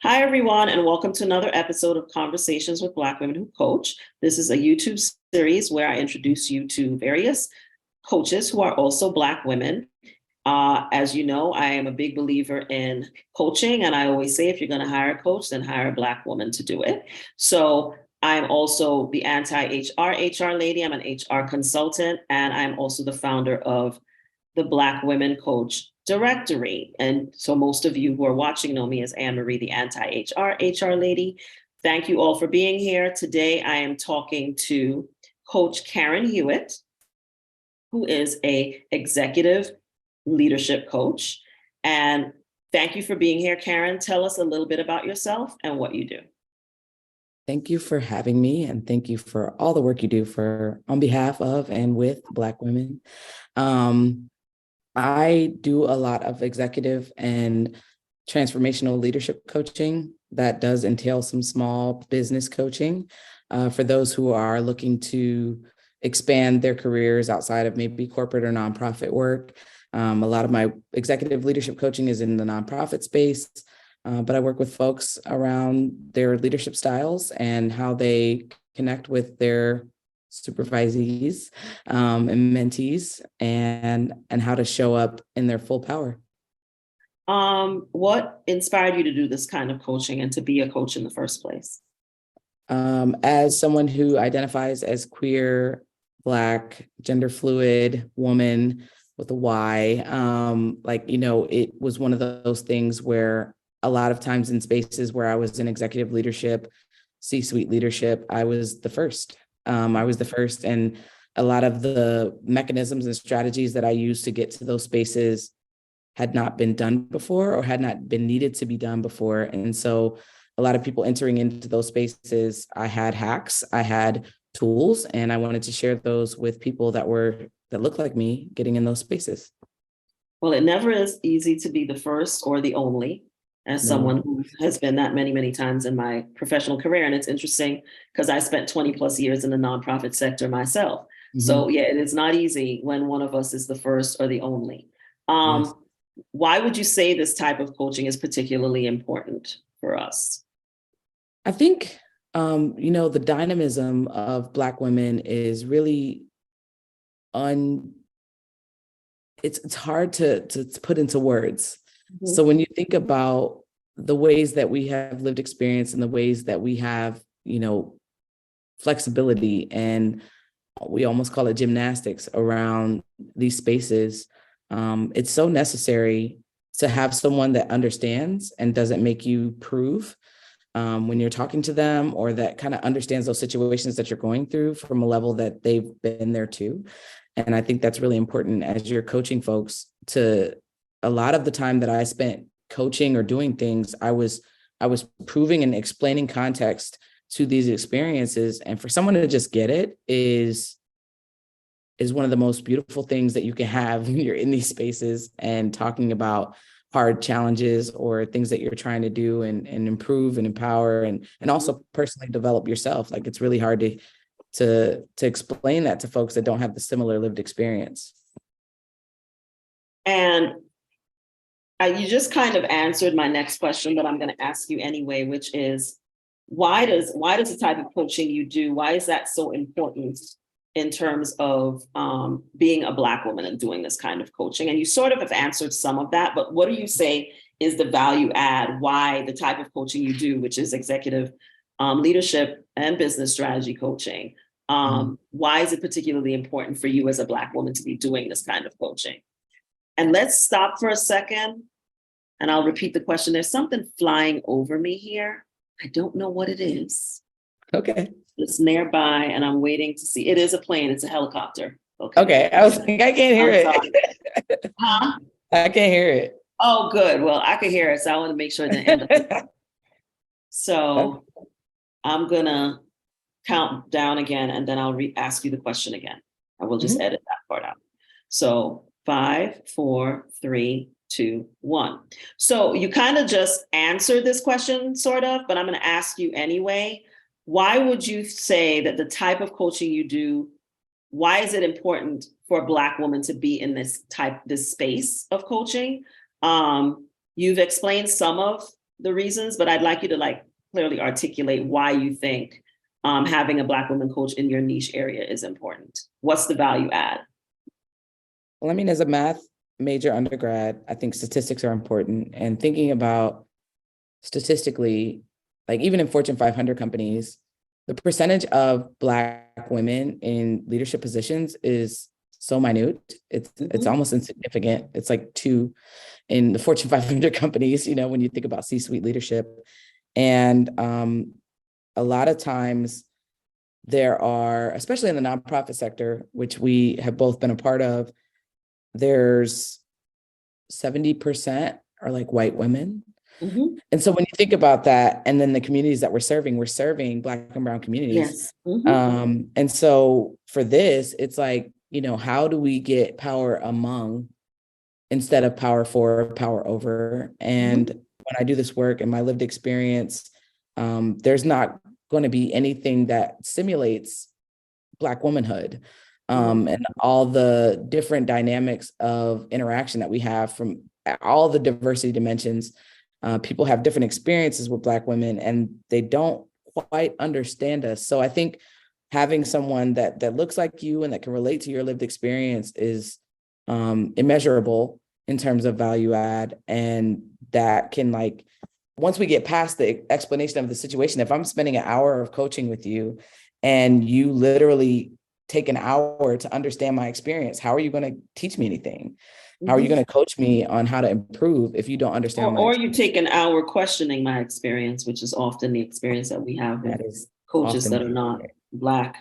Hi, everyone, and welcome to another episode of Conversations with Black Women Who Coach. This is a YouTube series where I introduce you to various coaches who are also Black women. As you know, I am a big believer in coaching, and I always say if you're going to hire a coach, then hire a Black woman to do it. So I'm also the anti-HR lady. I'm an HR consultant, and I'm also the founder of the Black Women Coach Directory. And so most of you who are watching know me as Anne Marie, the anti-HR lady. Thank you all for being here. Today, I am talking to Coach Karen Hewitt, who is an executive leadership coach. And thank you for being here, Karen. Tell us a little bit about yourself and what you do. Thank you for having me, and thank you for all the work you do on behalf of and with Black women. I do a lot of executive and transformational leadership coaching that does entail some small business coaching for those who are looking to expand their careers outside of maybe corporate or nonprofit work. A lot of my executive leadership coaching is in the nonprofit space, but I work with folks around their leadership styles and how they connect with their supervisees and mentees and how to show up in their full power. What inspired you to do this kind of coaching and to be a coach in the first place? As someone who identifies as queer, Black, gender fluid, woman with a Y, it was one of those things where a lot of times in spaces where I was in executive leadership, C-suite leadership, I was the first. And a lot of the mechanisms and strategies that I used to get to those spaces had not been done before or had not been needed to be done before. And so a lot of people entering into those spaces, I had hacks, I had tools, and I wanted to share those with people that look like me getting in those spaces. Well, it never is easy to be the first or the only, as someone who has been that many, many times in my professional career. And it's interesting because I spent 20 plus years in the nonprofit sector myself. Mm-hmm. So yeah, it is not easy when one of us is the first or the only. Yes. Why would you say this type of coaching is particularly important for us? I think, the dynamism of Black women is really it's hard to put into words. Mm-hmm. So when you think about the ways that we have lived experience and the ways that we have, flexibility, and we almost call it gymnastics around these spaces, it's so necessary to have someone that understands and doesn't make you prove when you're talking to them, or that kind of understands those situations that you're going through from a level that they've been there too. And I think that's really important as you're coaching folks. To a lot of the time that I spent coaching or doing things, I was proving and explaining context to these experiences. And for someone to just get it is one of the most beautiful things that you can have when you're in these spaces and talking about hard challenges or things that you're trying to do and improve and empower and also personally develop yourself. Like, it's really hard to explain that to folks that don't have the similar lived experience. And you just kind of answered my next question, but I'm going to ask you anyway, which is, why does the type of coaching you do, why is that so important in terms of being a Black woman and doing this kind of coaching? And you sort of have answered some of that, but what do you say is the value add, why the type of coaching you do, which is executive leadership and business strategy coaching, why is it particularly important for you as a Black woman to be doing this kind of coaching? And let's stop for a second, and I'll repeat the question. There's something flying over me here. I don't know what it is. Okay. It's nearby, and I'm waiting to see. It is a plane. It's a helicopter. Okay. I was like, I can't hear it. Huh? I can't hear it. Oh, good. Well, I can hear it, so I want to make sure that it ends up. So I'm going to count down again, and then I'll ask you the question again. I will just edit that part out. So 5, 4, 3, 2, 1. So you kind of just answered this question, sort of, but I'm going to ask you anyway. Why would you say that the type of coaching you do, why is it important for a Black woman to be in this space of coaching? You've explained some of the reasons, but I'd like you to like clearly articulate why you think having a Black woman coach in your niche area is important. What's the value add? Well, I mean, as a math major undergrad, I think statistics are important. And thinking about statistically, like even in Fortune 500 companies, the percentage of Black women in leadership positions is so minute. It's almost insignificant. It's like 2 in the Fortune 500 companies, you know, when you think about C-suite leadership. And a lot of times there are, especially in the nonprofit sector, which we have both been a part of, there's 70% are like white women. And so when you think about that, and then the communities that we're serving Black and brown communities. Yes. And so for this, it's like, you know, how do we get power among instead of power for, power over? And when I do this work and my lived experience, there's not going to be anything that simulates Black womanhood. And all the different dynamics of interaction that we have from all the diversity dimensions. People have different experiences with Black women and they don't quite understand us. So I think having someone that looks like you and that can relate to your lived experience is immeasurable in terms of value add. And that can, like, once we get past the explanation of the situation, if I'm spending an hour of coaching with you and you literally take an hour to understand my experience, how are you going to teach me anything? How are you going to coach me on how to improve if you don't understand or you take an hour questioning my experience, which is often the experience that we have with coaches that are not Black,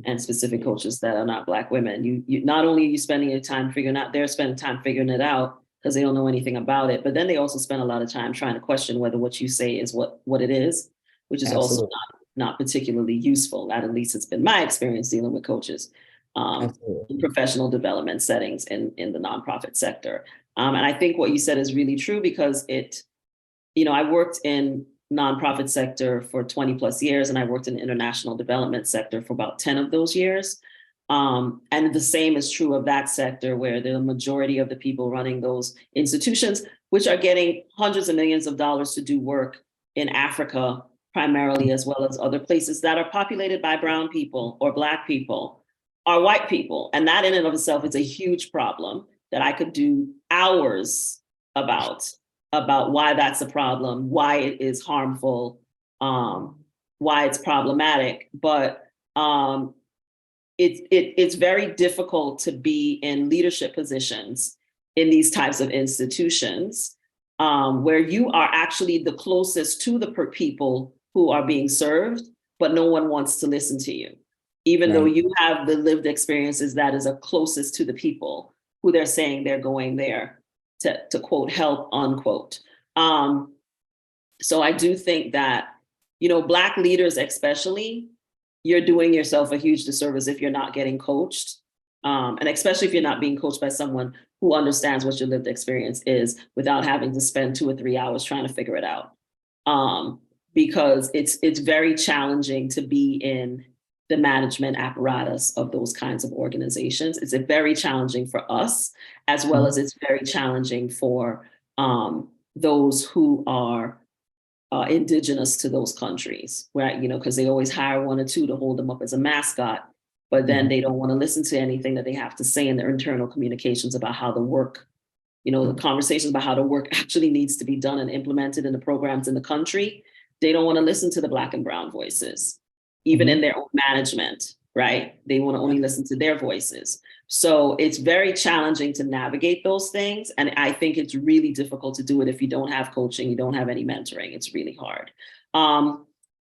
and specific coaches that are not Black women. You not only are you spending your time figuring out, they're spending time figuring it out because they don't know anything about it, but then they also spend a lot of time trying to question whether what you say is what it is, which is also not particularly useful. That at least it's been my experience dealing with coaches in professional development settings in the nonprofit sector. And I think what you said is really true because I worked in nonprofit sector for 20 plus years, and I worked in the international development sector for about 10 of those years. And the same is true of that sector, where the majority of the people running those institutions, which are getting hundreds of millions of dollars to do work in Africa, primarily, as well as other places that are populated by brown people or Black people, are white people. And that in and of itself is a huge problem that I could do hours about why that's a problem, why it is harmful, why it's problematic. But it's very difficult to be in leadership positions in these types of institutions where you are actually the closest to the people who are being served, but no one wants to listen to you, even though you have the lived experiences that is closest to the people who they're saying they're going there to quote, help, unquote. So I do think that, Black leaders especially, you're doing yourself a huge disservice if you're not getting coached. And especially if you're not being coached by someone who understands what your lived experience is without having to spend 2 or 3 hours trying to figure it out. Because it's very challenging to be in the management apparatus of those kinds of organizations. It's very challenging for us, as well as it's very challenging for those who are indigenous to those countries, right? Because they always hire 1 or 2 to hold them up as a mascot, but then they don't want to listen to anything that they have to say in their internal communications about how the work, the conversations about how the work actually needs to be done and implemented in the programs in the country. They don't want to listen to the Black and brown voices, even in their own management, right? They want to only listen to their voices. So it's very challenging to navigate those things. And I think it's really difficult to do it if you don't have coaching, you don't have any mentoring. It's really hard.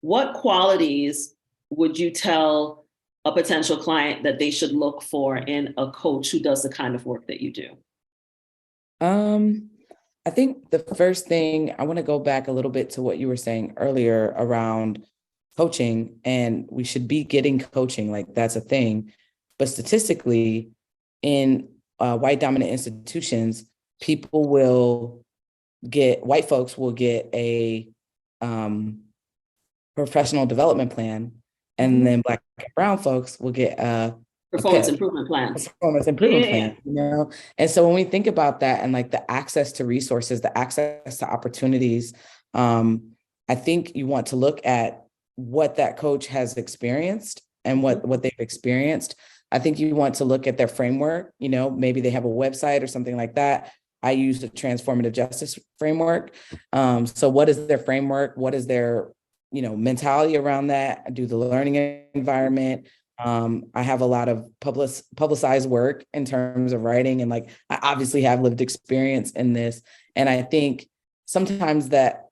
What qualities would you tell a potential client that they should look for in a coach who does the kind of work that you do? I think the first thing, I want to go back a little bit to what you were saying earlier around coaching, and we should be getting coaching, like that's a thing. But statistically, in white dominant institutions, white folks will get a professional development plan, and then Black and brown folks will get performance improvement plans. Performance improvement plan, And so when we think about that and like the access to resources, the access to opportunities, I think you want to look at what that coach has experienced and what they've experienced. I think you want to look at their framework. Maybe they have a website or something like that. I use the transformative justice framework. So what is their framework? What is their, mentality around that? I do the learning environment. I have a lot of publicized work in terms of writing, and I obviously have lived experience in this. And I think sometimes that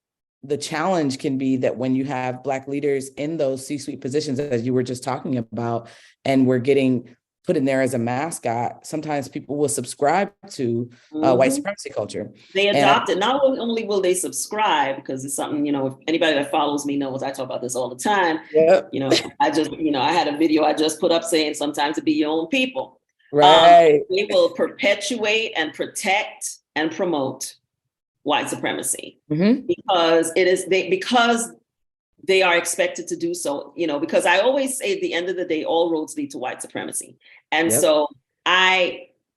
the challenge can be that when you have Black leaders in those C-suite positions, as you were just talking about, and we're getting put in there as a mascot, sometimes people will subscribe to white supremacy culture. They adopt it. Not only will they subscribe, because it's something, if anybody that follows me knows I talk about this all the time. Yep. I had a video I just put up saying sometimes to be your own people. Right. They will perpetuate and protect and promote white supremacy because because they are expected to do so, because I always say at the end of the day, all roads lead to white supremacy. And so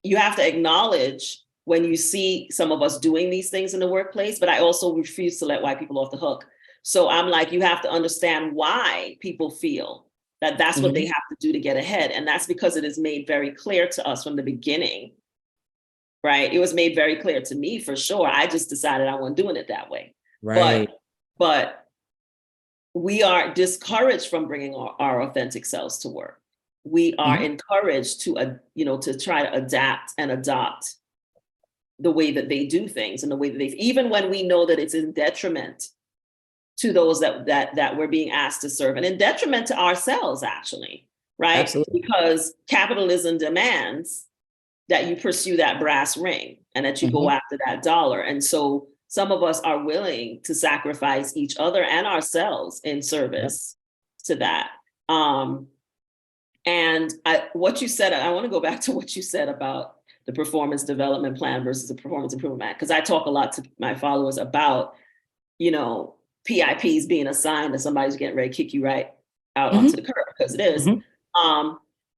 you have to acknowledge when you see some of us doing these things in the workplace, but I also refuse to let white people off the hook. So I'm like, you have to understand why people feel that that's what they have to do to get ahead. And that's because it is made very clear to us from the beginning. Right. It was made very clear to me for sure. I just decided I wasn't doing it that way. Right. But we are discouraged from bringing our authentic selves to work. We are encouraged to, to try to adapt and adopt the way that they do things and the way that even when we know that it's in detriment to those that we're being asked to serve and in detriment to ourselves, actually. Right. Absolutely. Because capitalism demands that you pursue that brass ring and that you go after that dollar. And so some of us are willing to sacrifice each other and ourselves in service to that. And what you said, I want to go back to what you said about the performance development plan versus the performance improvement plan, because I talk a lot to my followers about, PIPs being assigned to somebody's getting ready to kick you right out onto the curb, because it is.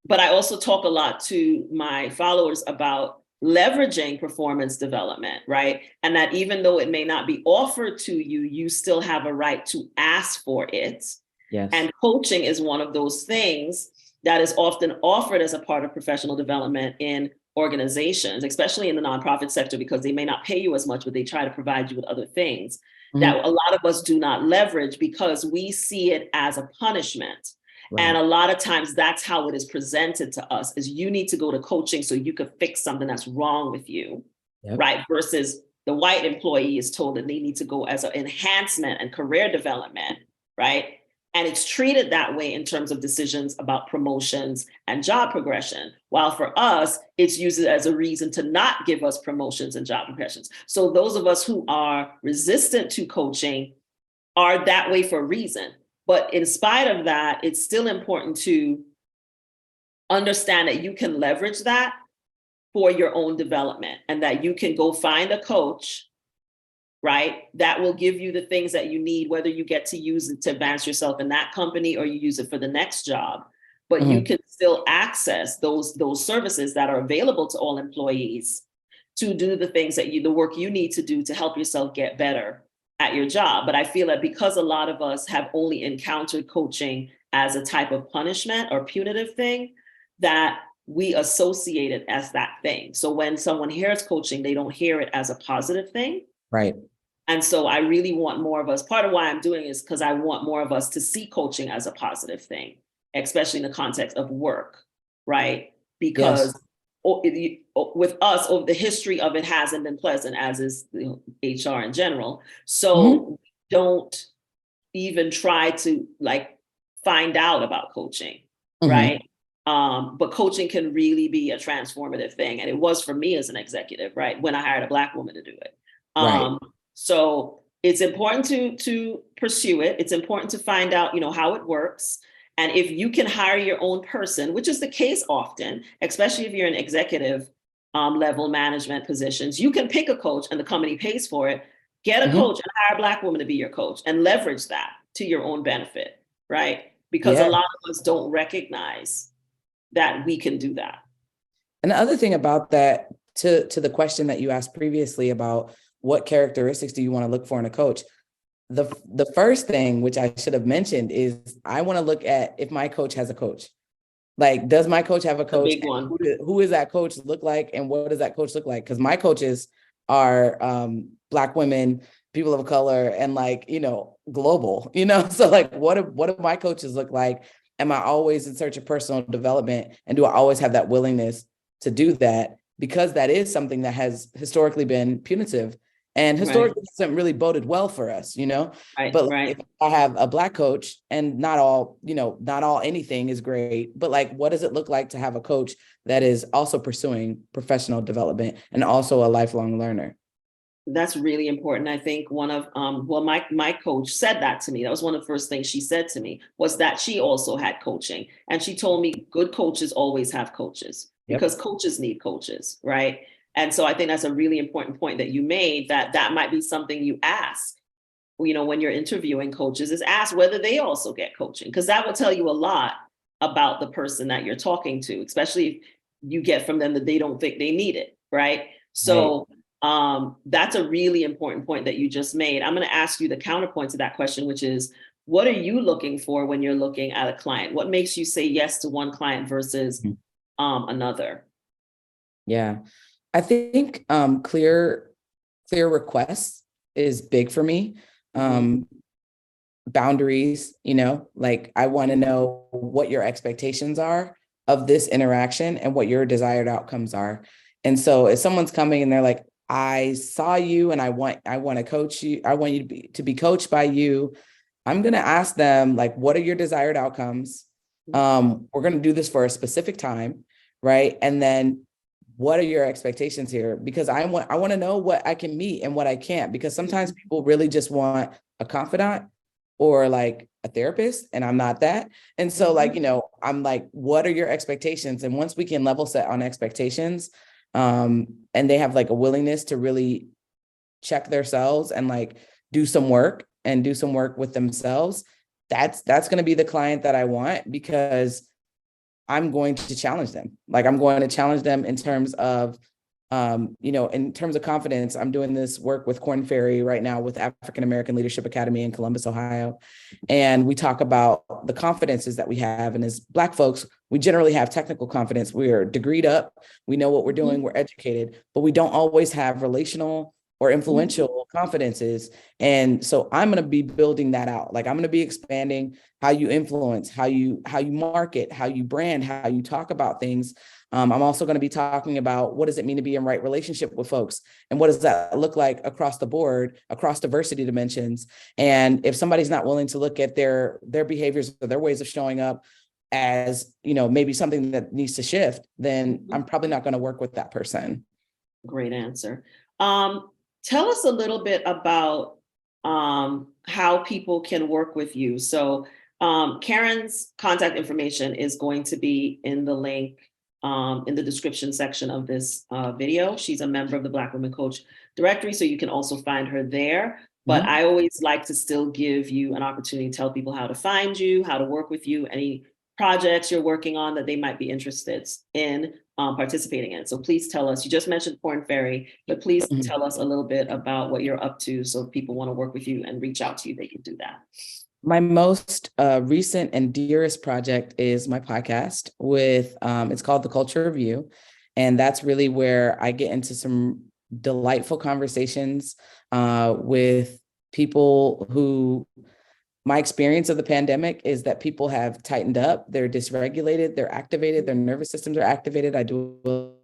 But I also talk a lot to my followers about leveraging performance development, right? And that even though it may not be offered to you, you still have a right to ask for it. Yes. And coaching is one of those things that is often offered as a part of professional development in organizations, especially in the nonprofit sector, because they may not pay you as much, but they try to provide you with other things that a lot of us do not leverage because we see it as a punishment. Right. And a lot of times that's how it is presented to us, is you need to go to coaching so you could fix something that's wrong with you, right? Versus the white employee is told that they need to go as an enhancement and career development, right? And it's treated that way in terms of decisions about promotions and job progression. While for us, it's used as a reason to not give us promotions and job progressions. So those of us who are resistant to coaching are that way for a reason. But in spite of that, it's still important to understand that you can leverage that for your own development and that you can go find a coach, right, that will give you the things that you need, whether you get to use it to advance yourself in that company or you use it for the next job. But you can still access those services that are available to all employees to do the things that the work you need to do to help yourself get better at your job. But I feel that because a lot of us have only encountered coaching as a type of punishment or punitive thing, that we associate it as that thing. So when someone hears coaching, they don't hear it as a positive thing. Right. And so I really want more of us, part of why I'm doing it is because I want more of us to see coaching as a positive thing, especially in the context of work, right? Because with us, the history of it hasn't been pleasant, as is HR in general. So don't even try to find out about coaching, right? But coaching can really be a transformative thing. And it was for me as an executive, right? When I hired a Black woman to do it. So it's important to pursue it. It's important to find out, how it works. And if you can hire your own person, which is the case often, especially if you're in executive level management positions, you can pick a coach and the company pays for it. Get a coach and hire a Black woman to be your coach and leverage that to your own benefit, right? Because a lot of us don't recognize that we can do that. And the other thing about that, to the question that you asked previously about what characteristics do you want to look for in a coach? the first thing, which I should have mentioned, is I want to look at if my coach has a coach. Like, does my coach have a The coach? big one. Who does that coach look like? And what does that coach look like? Because my coaches are Black women, people of color, and like, global, So like, what do my coaches look like? Am I always in search of personal development? And do I always have that willingness to do that? Because that is something that has historically been punitive and Right, historically hasn't really boded well for us, right, But like, right. if I have a Black coach, and not all anything is great, but like, what does it look like to have a coach that is also pursuing professional development and also a lifelong learner? That's really important. I think one of well, my coach said that to me. That was one of the first things she said to me, was that she also had coaching. And she told me good coaches always have coaches Yep. because coaches need coaches, right? And so I think that's a really important point that you made, that that might be something you ask, when you're interviewing coaches, is ask whether they also get coaching, because that will tell you a lot about the person that you're talking to, especially if you get from them that they don't think they need it, right? Right. So that's a really important point that you just made. I'm going to ask you the counterpoint to that question, which is, what are you looking for when you're looking at a client? What makes you say yes to one client versus another? Yeah. I think clear requests is big for me. Mhm. Boundaries, like, I want to know what your expectations are of this interaction and what your desired outcomes are. And so if someone's coming and they're like, I saw you and I want to coach you, I want you to be coached by you, I'm going to ask them, like, what are your desired outcomes? We're going to do this for a specific time, right? And then what are your expectations here? Because I want to know what I can meet and what I can't, because sometimes people really just want a confidant or like a therapist, and I'm not that. And so, like, I'm like, what are your expectations? And once we can level set on expectations, and they have like a willingness to really check themselves and like do some work with themselves, that's going to be the client that I want, because I'm going to challenge them. Like, I'm going to challenge them in terms of in terms of confidence. I'm doing this work with Korn Ferry right now with African American Leadership Academy in Columbus, Ohio. And we talk about the confidences that we have. And as Black folks, we generally have technical confidence. We're degreed up. We know what we're doing. We're educated, but we don't always have relational or influential confidences. And so I'm going to be building that out. Like, I'm going to be expanding how you influence, how you market, how you brand, how you talk about things. I'm also going to be talking about, what does it mean to be in right relationship with folks? And what does that look like across the board, across diversity dimensions? And if somebody's not willing to look at their behaviors or their ways of showing up as, maybe something that needs to shift, then I'm probably not going to work with that person. Great answer. Tell us a little bit about how people can work with you. So Karen's contact information is going to be in the link in the description section of this video. She's a member of the Black Women Coach Directory, so you can also find her there. But Mhm. I always like to still give you an opportunity to tell people how to find you, how to work with you, any projects you're working on that they might be interested in participating in. So please tell us, you just mentioned Korn Ferry, but please Mhm. tell us a little bit about what you're up to, so if people want to work with you and reach out to you, they can do that. My most recent and dearest project is my podcast with, it's called The Culture Review. And that's really where I get into some delightful conversations with people who, my experience of the pandemic is that people have tightened up, they're dysregulated, they're activated, their nervous systems are activated. I do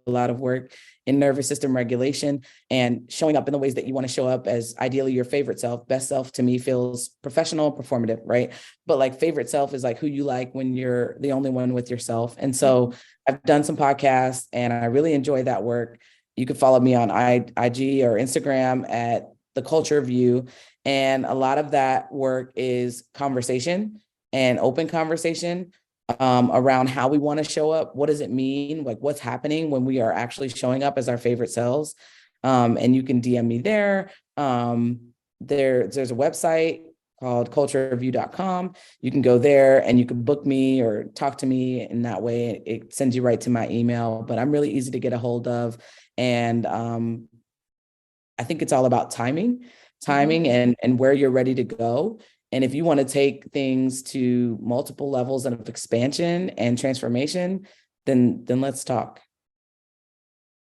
a lot of work in nervous system regulation and showing up in the ways that you want to show up as ideally your favorite self. Best self to me feels professional, performative, right? But like, favorite self is like who you like when you're the only one with yourself. And so I've done some podcasts and I really enjoy that work. You can follow me on IG or Instagram at The Culture View. And a lot of that work is conversation and open conversation around how we want to show up. What does it mean? Like, what's happening when we are actually showing up as our favorite selves? And you can DM me there. There's a website called culturereview.com. You can go there and you can book me or talk to me in that way. It sends you right to my email, but I'm really easy to get a hold of. And I think it's all about timing. timing and where you're ready to go. And if you want to take things to multiple levels of expansion and transformation, then let's talk.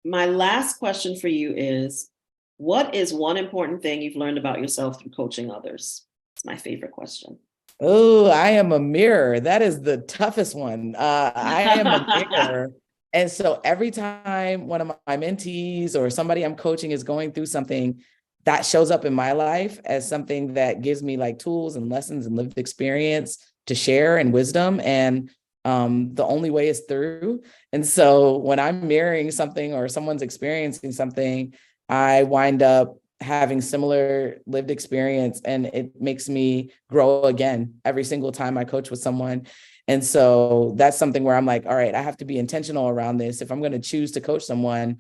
My last question for you is, what is one important thing you've learned about yourself through coaching others? It's my favorite question. Oh, I am a mirror. That is the toughest one. I am a mirror. And so every time one of my mentees or somebody I'm coaching is going through something, that shows up in my life as something that gives me like tools and lessons and lived experience to share and wisdom. And the only way is through. And so when I'm mirroring something or someone's experiencing something, I wind up having similar lived experience, and it makes me grow again every single time I coach with someone. And so that's something where I'm like, all right, I have to be intentional around this. If I'm going to choose to coach someone,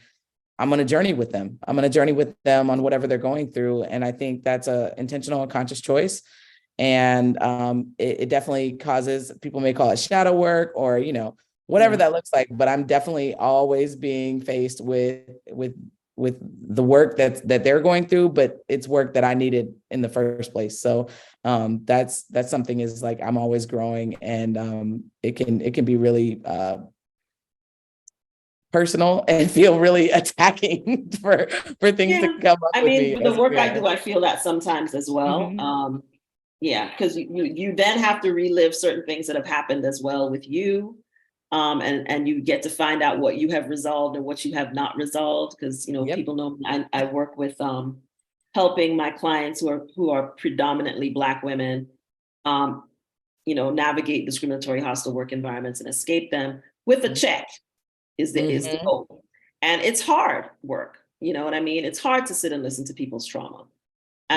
I'm going to journey with them. I'm going to journey with them on whatever they're going through. And I think that's a intentional and conscious choice. And it definitely causes, people may call it shadow work or, whatever that looks like, but I'm definitely always being faced with the work that they're going through, but it's work that I needed in the first place. So that's something is like, I'm always growing, and it can be really personal and feel really attacking for things to come up with me. The work I do, I feel that sometimes as well. Mm-hmm. Because you then have to relive certain things that have happened as well with you. And you get to find out what you have resolved and what you have not resolved. Because, people know I work with helping my clients who are predominantly Black women, navigate discriminatory hostile work environments and escape them with a check is the goal. And it's hard work. You know what I mean? It's hard to sit and listen to people's trauma.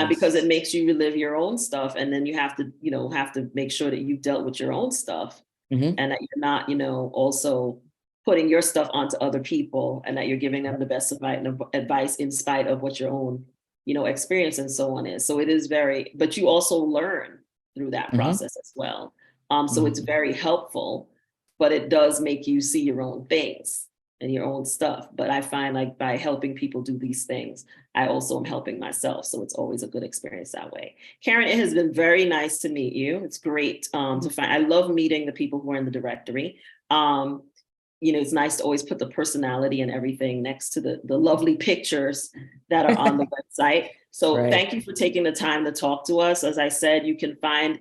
Because it makes you relive your own stuff. And then you have to make sure that you've dealt with your own stuff. And that you're not, also putting your stuff onto other people, and that you're giving them the best advice in spite of what your own, experience and so on is. So it is but you also learn through that process as well. So it's very helpful, but it does make you see your own things and your own stuff. But I find like by helping people do these things, I also am helping myself. So it's always a good experience that way. Karen, it has been very nice to meet you. It's great to find. I love meeting the people who are in the directory. It's nice to always put the personality and everything next to the lovely pictures that are on the website. So Thank you for taking the time to talk to us. As I said, you can find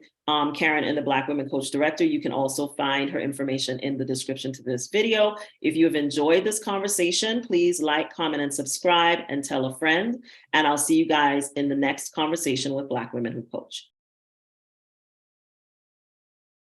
Karen in the Black Women Coach Director. You can also find her information in the description to this video. If you have enjoyed this conversation, please like, comment, and subscribe, and tell a friend. And I'll see you guys in the next conversation with Black Women Who Coach.